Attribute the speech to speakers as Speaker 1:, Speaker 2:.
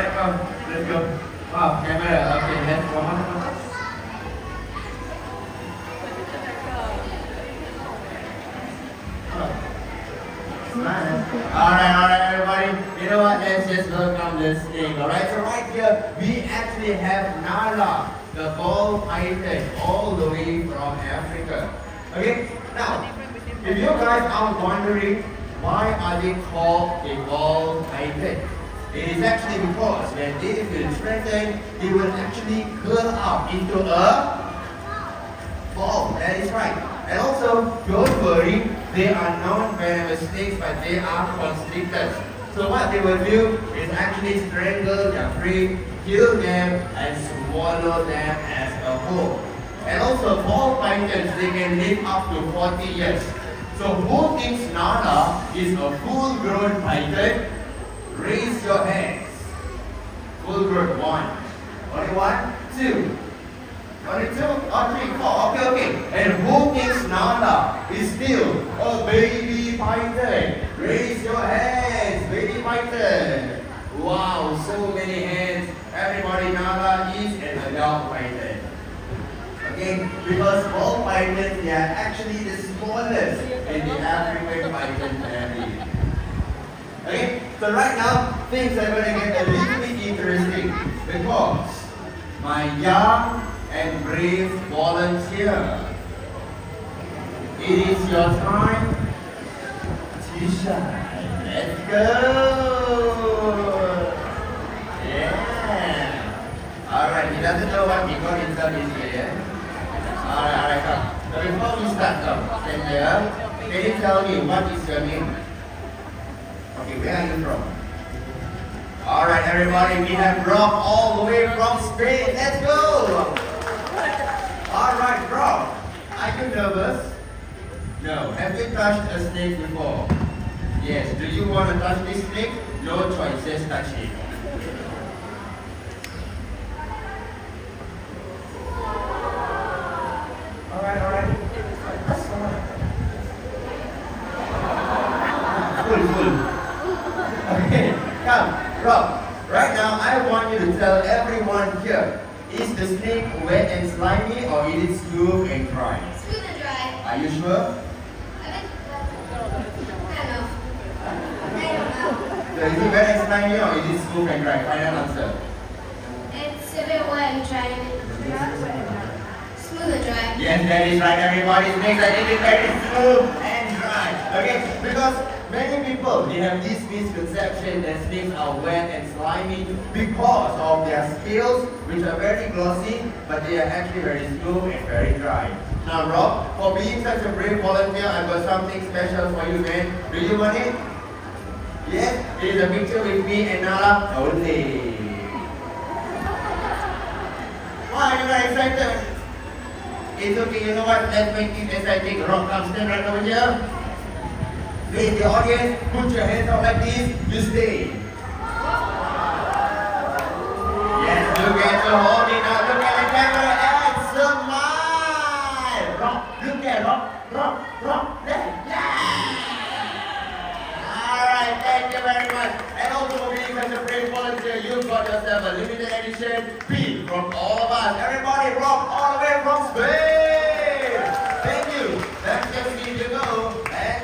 Speaker 1: alright, come. Let's go. Wow, camera. Okay, let's go on. Alright, everybody. You know what? Let's just welcome this thing. Alright, so right here, we actually have Nala, the ball python, all the way from Africa. Okay, now, if you guys are wondering why are they called a ball python, it is actually because when they will strengthen, they will actually curl up into a ball. That is right. And also, don't worry, they are non-venomous snakes, but they are constrictors. So what they will do is actually strangle their prey, kill them, and swallow them as a whole. And also, ball pythons, they can live up to 40 years. So who thinks Nana is a full-grown python? Raise your hands. Full-grown, one. Only one, two. Only two, or three, four. Okay. And who thinks Nana is still a baby python? Raise your hands, baby python. Wow, so many hands. Everybody, Nana is an adult python. Okay, because ball pythons, they are actually the smallest in the African python family. Okay, so right now, things are going to get a little bit interesting because my young and brave volunteer, it is your time to shine. Let's go! Yeah! Alright, he doesn't know what he got himself into yet. Alright, come. So before we start, come, stand here. Can you tell me what is your name? Okay, where are you from? Alright, everybody, we have Rob all the way from Spain. Let's go! Alright, Rob, are you nervous? No. Have you touched a snake before? Yes. Do you want to touch this snake? No choice, just touch it. Alright. Full. Okay, come, Rob. Right now, I want you to tell everyone here, is the snake wet and slimy or is it smooth and dry?
Speaker 2: Smooth and dry.
Speaker 1: Are you sure?
Speaker 2: I don't know.
Speaker 1: So is it wet and slimy or is it smooth and dry? Final answer.
Speaker 2: It's a bit wet and dry. Smooth and dry.
Speaker 1: Yes, that is right, everybody. Snakes are really very smooth and dry. Okay, because many people, they have this misconception that snakes are wet and slimy because of their scales, which are very glossy, but they are actually very smooth and very dry. Now, Rob, for being such a brave volunteer, I've got something special for you, man. Do you want it? Yes? It is a picture with me and Nala only. Why are you very excited? It's okay, you know what? Let's make it exciting. Rob, come stand right over here. Face the audience, put your hands out like this, you stay. Yes, look at the holding now, look at the camera and smile. Look at Rob, yeah. Alright, thank you very much. And also for being such a brave volunteer, you got yourself a limited edition